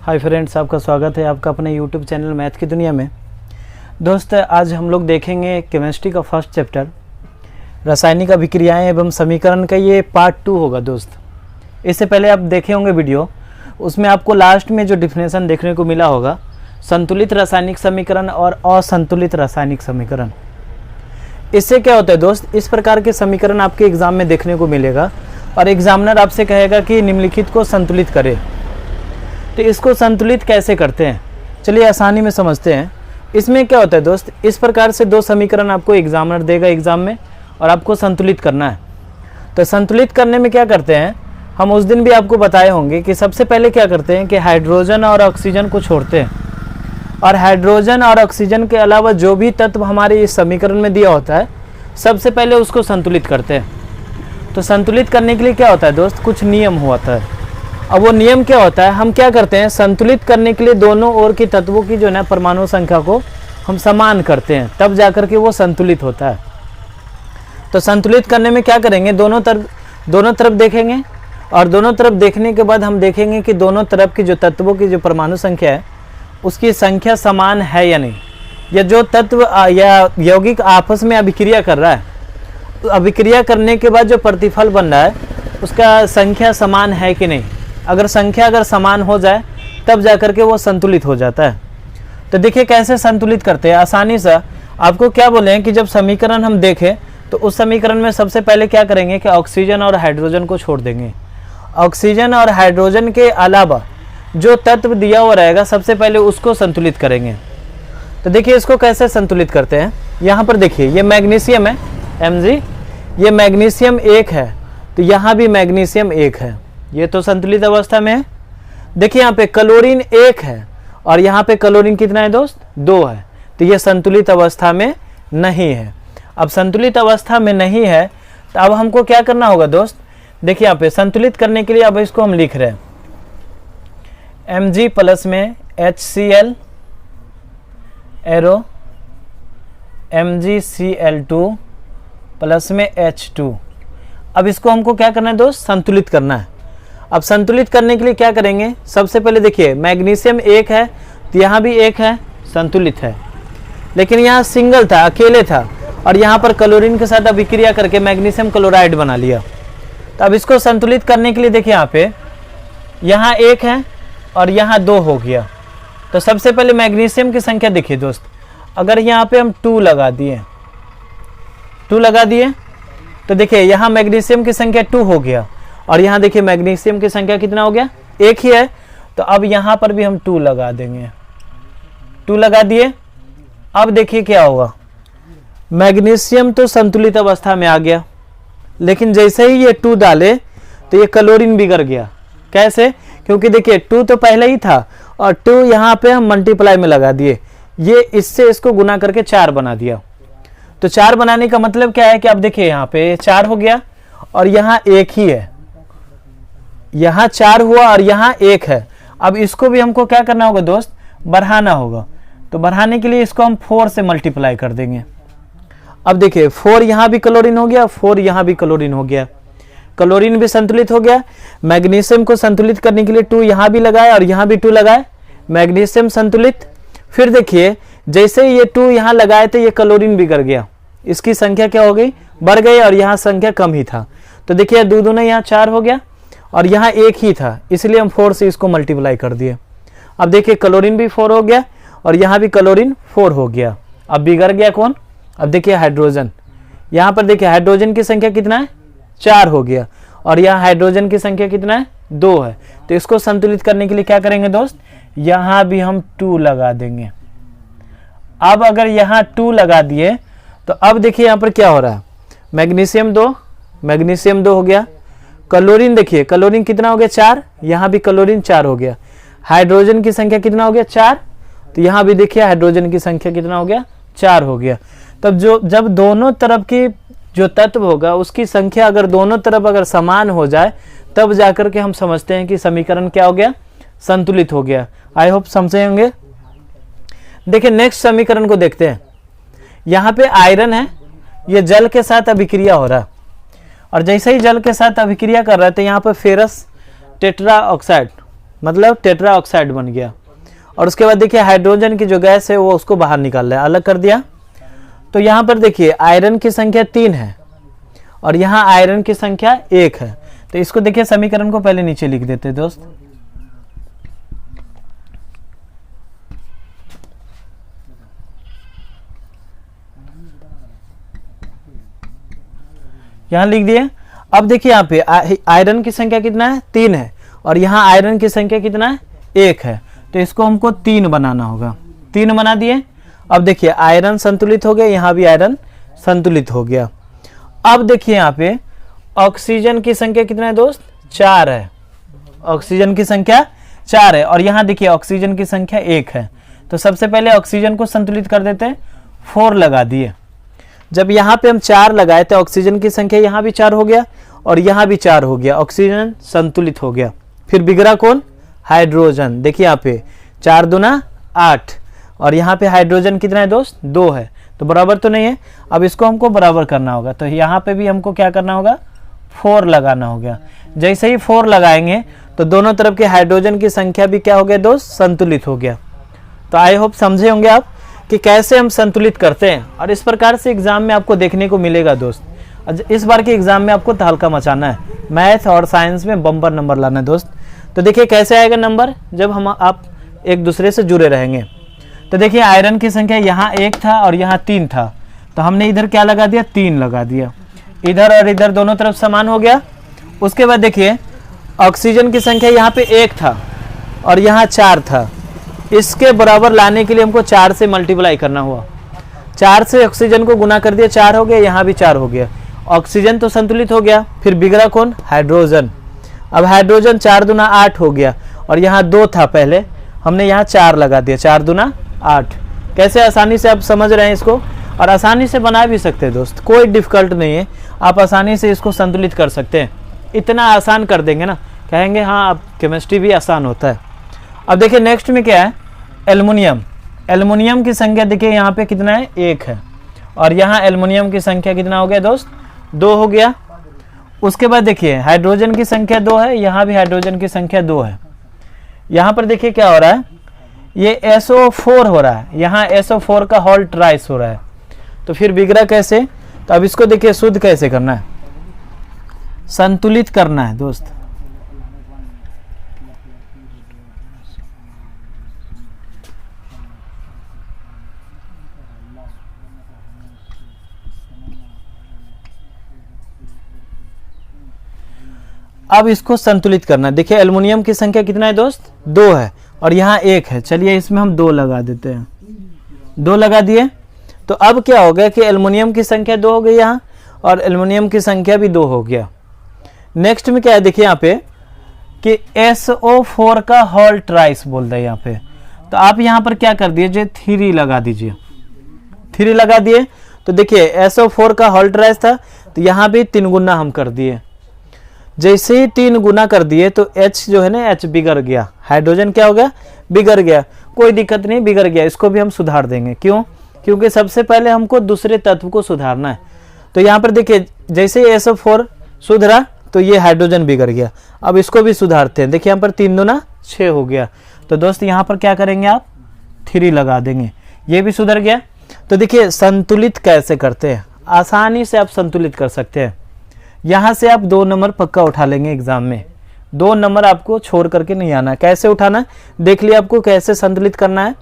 Hi friends, आपका स्वागत है आपका अपने यूट्यूब चैनल मैथ की दुनिया में। दोस्त, आज हम लोग देखेंगे केमिस्ट्री का फर्स्ट चैप्टर रासायनिक अभिक्रियाएं एवं समीकरण का। ये पार्ट 2 होगा दोस्त। इससे पहले आप देखे होंगे वीडियो, उसमें आपको लास्ट में जो डिफिनेशन देखने को मिला होगा, संतुलित रासायनिक समीकरण और असंतुलित रासायनिक समीकरण। इससे क्या होता है दोस्त, इस प्रकार के समीकरण आपके एग्जाम में देखने को मिलेगा और एग्जामिनर आपसे कहेगा कि निम्नलिखित को संतुलित करें। तो इसको संतुलित कैसे करते हैं, चलिए आसानी में समझते हैं। इसमें क्या होता है दोस्त, इस प्रकार से दो समीकरण आपको एग्जामिनर देगा एग्जाम में और आपको संतुलित करना है। तो संतुलित करने में क्या करते हैं, हम उस दिन भी आपको बताए होंगे कि सबसे पहले क्या करते हैं कि हाइड्रोजन और ऑक्सीजन को छोड़ते हैं और हाइड्रोजन और ऑक्सीजन के अलावा जो भी तत्व हमारे इस समीकरण में दिया होता है, सबसे पहले उसको संतुलित करते हैं। तो संतुलित करने के लिए क्या होता है दोस्त, कुछ नियम होता है। अब वो नियम क्या होता है, हम क्या करते हैं, संतुलित करने के लिए दोनों ओर की तत्वों की जो है परमाणु संख्या को हम समान करते हैं, तब जाकर के वो संतुलित होता है। तो संतुलित करने में क्या करेंगे, दोनों तरफ देखेंगे और दोनों तरफ देखने के बाद हम देखेंगे कि दोनों तरफ की जो तत्वों की जो परमाणु संख्या है उसकी संख्या समान है या नहीं, या जो तत्व या यौगिक आपस में अभिक्रिया कर रहा है, तो अभिक्रिया करने के बाद जो प्रतिफल बन रहा है उसका संख्या समान है कि नहीं। अगर संख्या समान हो जाए तब जाकर के वो संतुलित हो जाता है। तो देखिए कैसे संतुलित करते हैं आसानी से। आपको क्या बोले हैं कि जब समीकरण हम देखें तो उस समीकरण में सबसे पहले क्या करेंगे कि ऑक्सीजन और हाइड्रोजन को छोड़ देंगे। ऑक्सीजन और हाइड्रोजन के अलावा जो तत्व दिया हुआ रहेगा सबसे पहले उसको संतुलित करेंगे। तो देखिए इसको कैसे संतुलित करते हैं। यहाँ पर देखिए ये मैग्नीशियम है Mg, ये मैग्नीशियम 1 है, तो यहाँ भी मैग्नीशियम 1 है, ये तो संतुलित अवस्था में है। देखिए यहाँ पे क्लोरीन 1 है और यहाँ पे क्लोरीन कितना है दोस्त, 2 है, तो ये संतुलित अवस्था में नहीं है। अब संतुलित अवस्था में नहीं है तो अब हमको क्या करना होगा दोस्त, देखिए यहाँ पे संतुलित करने के लिए अब इसको हम लिख रहे हैं Mg प्लस में HCl एरो MgCl2 प्लस में H2। अब इसको हमको क्या करना है दोस्त, संतुलित करना है। अब संतुलित करने के लिए क्या करेंगे, सबसे पहले देखिए मैग्नीशियम 1 है तो यहाँ भी 1 है, संतुलित है। लेकिन यहाँ सिंगल था, अकेले था, और यहाँ पर क्लोरीन के साथ अभिक्रिया करके मैग्नीशियम क्लोराइड बना लिया। तो अब इसको संतुलित करने के लिए देखिए यहाँ पे यहाँ 1 है और यहाँ 2 हो गया। तो सबसे पहले मैग्नीशियम की संख्या देखिए दोस्त, अगर यहाँ पे हम 2 लगा दिए तो देखिए यहाँ मैग्नीशियम की संख्या 2 हो गया और यहाँ देखिए मैग्नीशियम की संख्या कितना हो गया, 1 ही है। तो अब यहाँ पर भी हम 2 लगा देंगे, 2 लगा दिए। अब देखिए क्या होगा, मैग्नीशियम तो संतुलित अवस्था में आ गया, लेकिन जैसे ही ये 2 डाले तो ये क्लोरीन बिगड़ गया। कैसे, क्योंकि देखिए 2 तो पहले ही था और 2 यहाँ पे हम मल्टीप्लाई में लगा दिए, ये इससे इसको गुना करके 4 बना दिया। तो 4 बनाने का मतलब क्या है कि अब देखिए यहाँ पे 4 हो गया और यहाँ 1 ही है, यहाँ 4 हुआ और यहाँ 1 है। अब इसको भी हमको क्या करना होगा दोस्त, बढ़ाना होगा। तो बढ़ाने के लिए इसको हम 4 से मल्टीप्लाई कर देंगे। अब देखिए 4 यहाँ भी क्लोरीन हो गया, 4 यहाँ भी क्लोरीन हो गया, क्लोरीन भी संतुलित हो गया। मैग्नीशियम को संतुलित करने के लिए 2 यहाँ भी लगाए और यहाँ भी 2 लगाए, मैग्नीशियम संतुलित। फिर देखिए जैसे ही ये 2 यहाँ लगाए तो ये क्लोरीन बिगड़ गया, इसकी संख्या क्या हो गई, बढ़ गई, और यहाँ संख्या कम ही था। तो देखिए 2 दूने यहाँ 4 हो गया और यहाँ 1 ही था, इसलिए हम 4 से इसको मल्टीप्लाई कर दिए। अब देखिए क्लोरीन भी 4 हो गया और यहाँ भी क्लोरीन 4 हो गया। अब बिगड़ गया कौन, अब देखिए हाइड्रोजन। यहाँ पर देखिए हाइड्रोजन की संख्या कितना है, 4 हो गया, और यहाँ हाइड्रोजन की संख्या कितना है, 2 है। तो इसको संतुलित करने के लिए क्या करेंगे दोस्त, यहाँ भी हम 2 लगा देंगे। अब अगर यहाँ 2 लगा दिए तो अब देखिए यहाँ पर क्या हो रहा है, मैग्नीशियम 2 हो गया। क्लोरीन देखिए, क्लोरीन कितना हो गया, 4, यहाँ भी क्लोरीन 4 हो गया। हाइड्रोजन की संख्या कितना हो गया, 4, तो यहाँ भी देखिए हाइड्रोजन की संख्या कितना हो गया, 4 हो गया। तब जब दोनों तरफ की जो तत्व होगा उसकी संख्या अगर दोनों तरफ अगर समान हो जाए तब जाकर के हम समझते हैं कि समीकरण क्या हो गया, संतुलित हो गया। आई होप समझे होंगे। देखिए नेक्स्ट समीकरण को देखते हैं। यहाँ पे आयरन है, ये जल के साथ अभिक्रिया हो रहा है और जैसे ही जल के साथ अभिक्रिया कर रहा है तो यहाँ पर फेरस टेट्रा ऑक्साइड मतलब टेट्रा ऑक्साइड बन गया। और उसके बाद देखिए हाइड्रोजन की जो गैस है वो उसको बाहर निकाल रहा है, अलग कर दिया। तो यहाँ पर देखिए आयरन की संख्या 3 है और यहाँ आयरन की संख्या 1 है। तो इसको देखिए समीकरण को पहले नीचे लिख देते हैं दोस्त। यहाँ लिख दिए। अब देखिए यहाँ पे आयरन की संख्या कितना है, 3 है और यहाँ आयरन की संख्या कितना है, 1 है। तो इसको हमको 3 बनाना होगा। 3 बना दिए। अब देखिए आयरन संतुलित हो गया, यहाँ भी आयरन संतुलित हो गया। अब देखिए यहाँ पे ऑक्सीजन की संख्या कितना है दोस्त, 4 है। ऑक्सीजन की संख्या 4 है और यहाँ देखिए ऑक्सीजन की संख्या 1 है। तो सबसे पहले ऑक्सीजन को संतुलित कर देते हैं, 4 लगा दिए। जब यहाँ पे हम 4 लगाए तो ऑक्सीजन की संख्या यहाँ भी 4 हो गया और यहाँ भी 4 हो गया, ऑक्सीजन संतुलित हो गया। फिर बिगड़ा कौन, हाइड्रोजन। देखिए यहाँ पे 4 दूना 8 और यहाँ पे हाइड्रोजन कितना है दोस्त, 2 है। तो बराबर तो नहीं है, अब इसको हमको बराबर करना होगा। तो यहाँ पे भी हमको क्या करना होगा, 4 लगाना होगा। जैसे ही 4 लगाएंगे तो दोनों तरफ के हाइड्रोजन की संख्या भी क्या हो गया दोस्त, संतुलित हो गया। तो आई होप समझे होंगे आप कि कैसे हम संतुलित करते हैं। और इस प्रकार से एग्जाम में आपको देखने को मिलेगा दोस्त। इस बार के एग्जाम में आपको तहलका मचाना है, मैथ और साइंस में बम्पर नंबर लाना है दोस्त। तो देखिए कैसे आएगा नंबर, जब हम आप एक दूसरे से जुड़े रहेंगे। तो देखिए आयरन की संख्या यहाँ 1 था और यहाँ 3 था, तो हमने इधर क्या लगा दिया, 3 लगा दिया। इधर और इधर दोनों तरफ समान हो गया। उसके बाद देखिए ऑक्सीजन की संख्या यहाँ पे 1 था और यहाँ 4 था। इसके बराबर लाने के लिए हमको 4 से मल्टीप्लाई करना हुआ। 4 से ऑक्सीजन को गुना कर दिया, 4 हो गया, यहाँ भी 4 हो गया। ऑक्सीजन तो संतुलित हो गया। फिर बिगड़ा कौन, हाइड्रोजन। अब हाइड्रोजन 4 दूना 8 हो गया और यहाँ 2 था पहले, हमने यहाँ 4 लगा दिया, 4 दूना 8। कैसे आसानी से आप समझ रहे हैं इसको, और आसानी से बना भी सकते हैं दोस्त, कोई डिफिकल्ट नहीं है। आप आसानी से इसको संतुलित कर सकते हैं। इतना आसान कर देंगे ना, कहेंगे हाँ अब केमिस्ट्री भी आसान होता है। अब देखिए नेक्स्ट में क्या है, एल्युमिनियम। एल्युमिनियम की संख्या देखिए यहाँ पे कितना है, 1 है और यहाँ एल्युमिनियम की संख्या कितना हो गया दोस्त, 2 हो गया। उसके बाद देखिए हाइड्रोजन की संख्या 2 है, यहाँ भी हाइड्रोजन की संख्या 2 है। यहाँ पर देखिए क्या हो रहा है, ये SO4 हो रहा है, यहाँ SO4 का होल ट्राइस हो रहा है। तो फिर बिगड़ा कैसे, तो अब इसको देखिए शुद्ध कैसे करना है, संतुलित करना है दोस्त। अब इसको संतुलित करना है। देखिए एल्युमिनियम की संख्या कितना है दोस्त, 2 है और यहाँ 1 है। चलिए इसमें हम 2 लगा देते हैं, 2 लगा दिए। तो अब क्या हो गया कि एल्युमिनियम की संख्या 2 हो गई यहाँ और एल्युमिनियम की संख्या भी 2 हो गया। नेक्स्ट में क्या है, देखिए यहाँ पे कि SO4 का होल ट्राइस बोल रहा है यहाँ पे। तो आप यहाँ पर क्या कर दीजिए, 3 लगा दीजिए, 3 लगा दिए। तो देखिए SO4 का होल ट्राइस था, तो यहाँ भी 3 गुना हम कर दिए। जैसे ही 3 गुना कर दिए तो H जो है ना, H बिगड़ गया, हाइड्रोजन क्या हो गया, बिगड़ गया। कोई दिक्कत नहीं, बिगड़ गया, इसको भी हम सुधार देंगे। क्यों, क्योंकि सबसे पहले हमको दूसरे तत्व को सुधारना है। तो यहाँ पर देखिए जैसे ही SO4 सुधरा तो ये हाइड्रोजन बिगड़ गया। अब इसको भी सुधारते हैं। देखिए यहाँ पर 3 दूना 6 हो गया। तो दोस्त यहाँ पर क्या करेंगे, आप 3 लगा देंगे, ये भी सुधर गया। तो देखिए संतुलित कैसे करते हैं, आसानी से आप संतुलित कर सकते हैं। यहाँ से आप 2 नंबर पक्का उठा लेंगे एग्जाम में, 2 नंबर आपको छोड़ करके नहीं आना है। कैसे उठाना है देख लिया, आपको कैसे संतुलित करना है।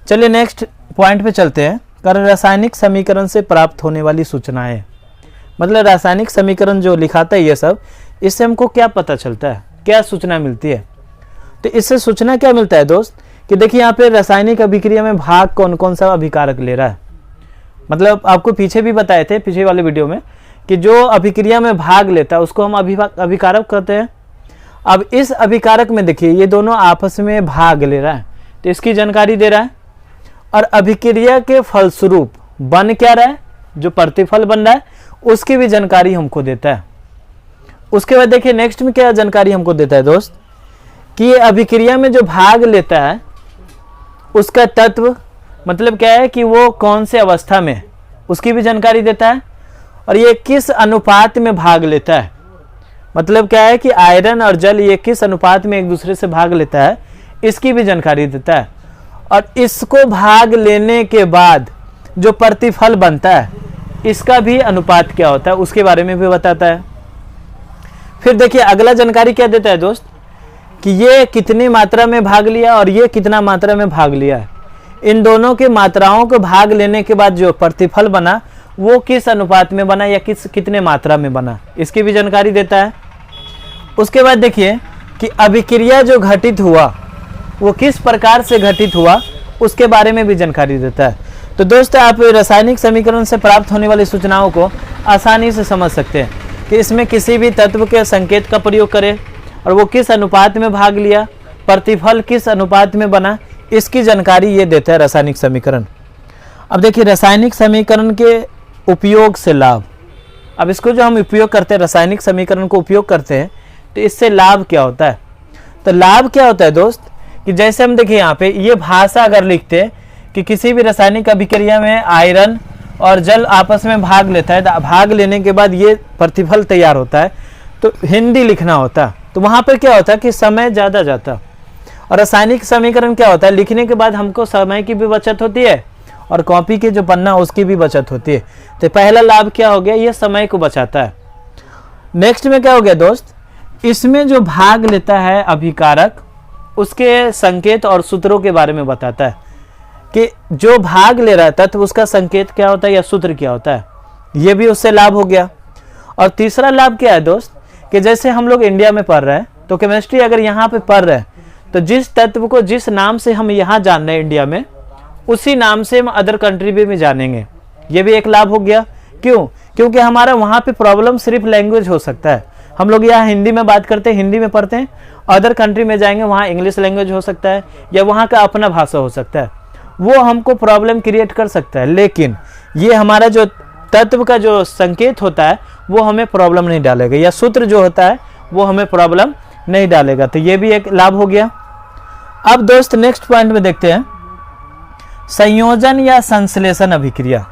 चलिए नेक्स्ट पॉइंट पे चलते हैं। कर रासायनिक समीकरण से प्राप्त होने वाली सूचनाएं, मतलब रासायनिक समीकरण जो लिखाता है ये सब, इससे हमको क्या पता चलता है, क्या सूचना मिलती है। तो इससे सूचना क्या मिलता है दोस्त, कि देखिए यहाँ पे रासायनिक अभिक्रिया में भाग कौन कौन सा अभिकारक ले रहा है। मतलब आपको पीछे भी बताए थे, पिछले वाले वीडियो में, कि जो अभिक्रिया में भाग लेता है उसको हम अभिकारक कहते हैं। अब इस अभिकारक में देखिए ये दोनों आपस में भाग ले रहा है, तो इसकी जानकारी दे रहा है। और अभिक्रिया के फलस्वरूप बन क्या रहा है, जो प्रतिफल बन रहा है उसकी भी जानकारी हमको देता है। उसके बाद देखिए नेक्स्ट में क्या जानकारी हमको देता है दोस्त, कि ये अभिक्रिया में जो भाग लेता है उसका तत्व, मतलब क्या है कि वो कौन से अवस्था में, उसकी भी जानकारी देता है। और ये किस अनुपात में भाग लेता है, मतलब क्या है कि आयरन और जल ये किस अनुपात में एक दूसरे से भाग लेता है, इसकी भी जानकारी देता है। और इसको भाग लेने के बाद जो प्रतिफल बनता है इसका भी अनुपात क्या होता है उसके बारे में भी बताता है। फिर देखिए अगला जानकारी क्या देता है दोस्त, कि ये कितनी मात्रा में भाग लिया और ये कितना मात्रा में भाग लिया है। इन दोनों के मात्राओं को भाग लेने के बाद जो प्रतिफल बना वो किस अनुपात में बना या कितने मात्रा में बना, इसकी भी जानकारी देता है। उसके बाद देखिए कि अभिक्रिया जो घटित हुआ वो किस प्रकार से घटित हुआ उसके बारे में भी जानकारी देता है। तो दोस्तों आप रासायनिक समीकरण से प्राप्त होने वाली सूचनाओं को आसानी से समझ सकते हैं कि इसमें किसी भी तत्व के संकेत का प्रयोग करें और वो किस अनुपात में भाग लिया, प्रतिफल किस अनुपात में बना, इसकी जानकारी ये देता है रासायनिक समीकरण। अब देखिए रासायनिक समीकरण के उपयोग से लाभ। अब इसको जो हम उपयोग करते हैं, रासायनिक समीकरण को उपयोग करते हैं, तो इससे लाभ क्या होता है। तो लाभ क्या होता है दोस्त, कि जैसे हम देखिए यहाँ पे ये भाषा अगर लिखते हैं कि किसी भी रासायनिक अभिक्रिया में आयरन और जल आपस में भाग लेता है, तो भाग लेने के बाद ये प्रतिफल तैयार होता है, तो हिंदी लिखना होता है, तो वहाँ पर क्या होता है कि समय ज़्यादा जाता। और रासायनिक समीकरण क्या होता है, लिखने के बाद हमको समय की भी बचत होती है और कॉपी के जो पन्ना उसकी भी बचत होती है। तो पहला लाभ क्या हो गया, ये समय को बचाता है। नेक्स्ट में क्या हो गया दोस्त, इसमें जो भाग लेता है अभिकारक उसके संकेत और सूत्रों के बारे में बताता है कि जो भाग ले रहा है तत्व उसका संकेत क्या होता है या सूत्र क्या होता है, ये भी उससे लाभ हो गया। और तीसरा लाभ क्या है दोस्त, कि जैसे हम लोग इंडिया में पढ़ रहे हैं तो केमिस्ट्री अगर यहाँ पे पढ़ रहे हैं तो जिस तत्व को जिस नाम से हम यहाँ जान रहे हैं इंडिया में, उसी नाम से हम अदर कंट्री में भी जानेंगे, ये भी एक लाभ हो गया। क्यों, क्योंकि हमारा वहाँ पे प्रॉब्लम सिर्फ लैंग्वेज हो सकता है। हम लोग यहाँ हिंदी में बात करते हैं, हिंदी में पढ़ते हैं, अदर कंट्री में जाएंगे वहाँ इंग्लिश लैंग्वेज हो सकता है या वहाँ का अपना भाषा हो सकता है, वो हमको प्रॉब्लम क्रिएट कर सकता है। लेकिन ये हमारा जो तत्व का जो संकेत होता है वो हमें प्रॉब्लम नहीं डालेगा, या सूत्र जो होता है वो हमें प्रॉब्लम नहीं डालेगा। तो ये भी एक लाभ हो गया। अब दोस्त नेक्स्ट पॉइंट में देखते हैं संयोजन या संश्लेषण अभिक्रिया।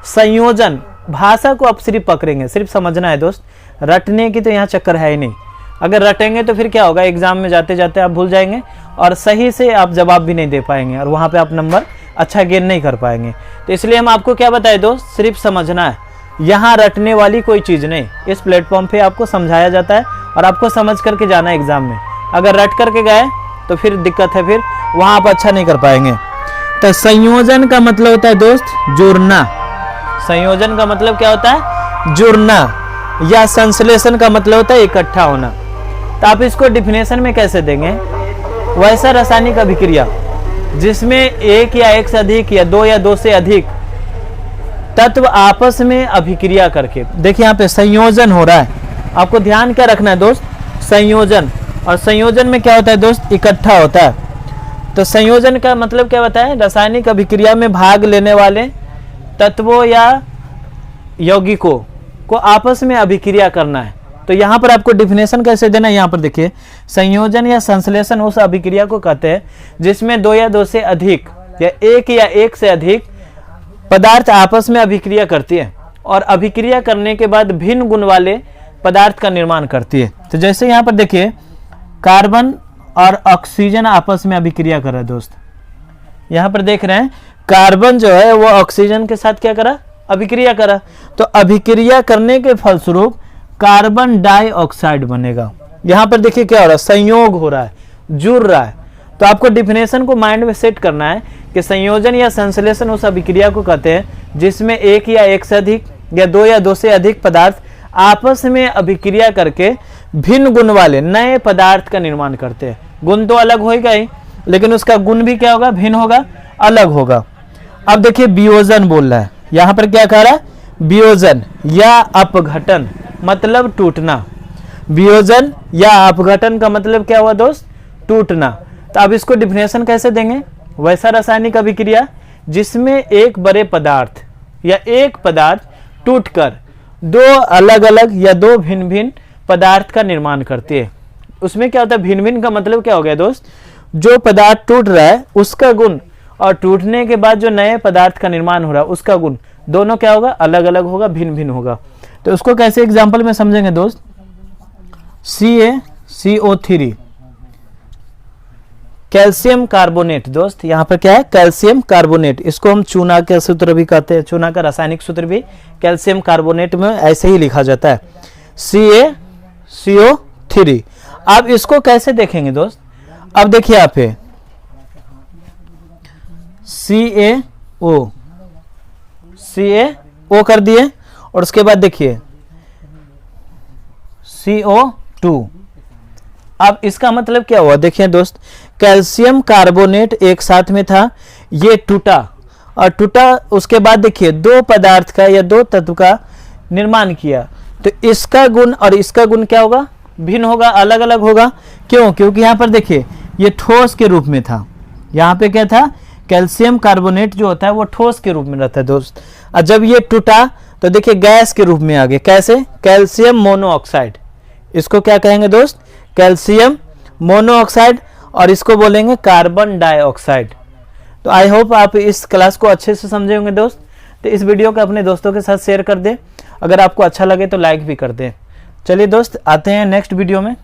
संयोजन भाषा को आप सिर्फ पकड़ेंगे, सिर्फ समझना है दोस्त, रटने की तो यहाँ चक्कर है ही नहीं। अगर रटेंगे तो फिर क्या होगा, एग्जाम में जाते जाते आप भूल जाएंगे और सही से आप जवाब भी नहीं दे पाएंगे और वहाँ पे आप नंबर अच्छा गेन नहीं कर पाएंगे। तो इसलिए हम आपको क्या बताए दोस्त, सिर्फ समझना है, यहाँ रटने वाली कोई चीज़ नहीं। इस प्लेटफॉर्म पे आपको समझाया जाता है और आपको समझ करके जाना है एग्जाम में। अगर रट करके गए तो फिर दिक्कत है, फिर वहाँ आप अच्छा नहीं कर पाएंगे। तो संयोजन का मतलब होता है दोस्त जुड़ना। संयोजन का मतलब क्या होता है, जुड़ना। या संश्लेषण का मतलब होता है इकट्ठा होना। तो आप इसको डिफिनेशन में कैसे देंगे, वैसा रासायनिक अभिक्रिया जिसमें एक या एक से अधिक या दो या दो से अधिक तत्व आपस में अभिक्रिया करके, देखिए यहाँ पे संयोजन हो रहा है। आपको ध्यान क्या रखना है दोस्त, संयोजन। और संयोजन में क्या होता है दोस्त, इकट्ठा होता है। तो संयोजन का मतलब क्या होता है, रासायनिक अभिक्रिया में भाग लेने वाले तत्वों या यौगिकों को आपस में अभिक्रिया करना है। तो यहाँ पर आपको डिफिनेशन कैसे देना है, यहाँ पर देखिए संयोजन या संश्लेषण उस अभिक्रिया को कहते हैं जिसमें दो या दो से अधिक या एक से अधिक पदार्थ आपस में अभिक्रिया करती है और अभिक्रिया करने के बाद भिन्न गुण वाले पदार्थ का निर्माण करती है। तो जैसे यहाँ पर देखिए कार्बन और ऑक्सीजन आपस में अभिक्रिया कर रहा है दोस्त। यहाँ पर देख रहे हैं कार्बन जो है वो ऑक्सीजन के साथ क्या करा, अभिक्रिया करा। तो अभिक्रिया करने के फलस्वरूप कार्बन डाइऑक्साइड बनेगा। यहाँ पर देखिए क्या हो रहा है, संयोग हो रहा है, जुड़ रहा है। तो आपको डिफिनेशन को माइंड में सेट करना है कि संयोजन या संश्लेषण उस अभिक्रिया को कहते हैं जिसमें एक या एक से अधिक या दो से अधिक पदार्थ आपस में अभिक्रिया करके भिन्न गुण वाले नए पदार्थ का निर्माण करते हैं। गुण तो अलग होगा ही, लेकिन उसका गुण भी क्या होगा, भिन्न होगा, अलग होगा। अब देखिए वियोजन बोल रहा है, यहाँ पर क्या कह रहा है, वियोजन या अपघटन मतलब टूटना। वियोजन या अपघटन का मतलब क्या हुआ दोस्त, टूटना। तो अब इसको डिफिनेशन कैसे देंगे, वैसा रासायनिक अभिक्रिया जिसमें एक बड़े पदार्थ या एक पदार्थ टूटकर दो अलग अलग या दो भिन्न भिन्न पदार्थ का निर्माण करती है। उसमें क्या होता है, भिन्न भिन्न का मतलब क्या हो गया दोस्त, जो पदार्थ टूट रहा है उसका गुण और टूटने के बाद जो नए पदार्थ का निर्माण हो रहा है उसका गुण, दोनों क्या होगा, अलग अलग होगा, भिन्न भिन्न होगा। तो उसको कैसे एग्जाम्पल में समझेंगे दोस्त, CaCO3 कैल्शियम कार्बोनेट। दोस्त यहाँ पर क्या है, कैल्शियम कार्बोनेट। इसको हम चूना का सूत्र भी कहते हैं, चूना का रासायनिक सूत्र भी कैल्शियम कार्बोनेट में ऐसे ही लिखा जाता है, CaCO3। अब इसको कैसे देखेंगे दोस्त, अब देखिए आप है CaO कर दिए और उसके बाद देखिए CO2। अब इसका मतलब क्या हुआ, देखिए दोस्त, कैल्शियम कार्बोनेट एक साथ में था, ये टूटा और टूटा उसके बाद देखिए दो पदार्थ का या दो तत्व का निर्माण किया, तो इसका गुण और इसका गुण क्या होगा, भिन्न होगा, अलग अलग होगा। क्यों, क्योंकि यहाँ पर देखिए ये ठोस के रूप में था, यहाँ पे क्या था, कैल्शियम कार्बोनेट जो होता है वो ठोस के रूप में रहता है दोस्त, और जब ये टूटा तो देखिए गैस के रूप में आ गया। कैसे, कैल्शियम मोनोऑक्साइड। इसको क्या कहेंगे दोस्त, कैल्शियम मोनोऑक्साइड, और इसको बोलेंगे कार्बन डाइऑक्साइड। तो आई होप आप इस क्लास को अच्छे से समझे होंगे दोस्त। तो इस वीडियो को अपने दोस्तों के साथ शेयर कर दें, अगर आपको अच्छा लगे तो लाइक भी कर दें। चलिए दोस्त, आते हैं नेक्स्ट वीडियो में।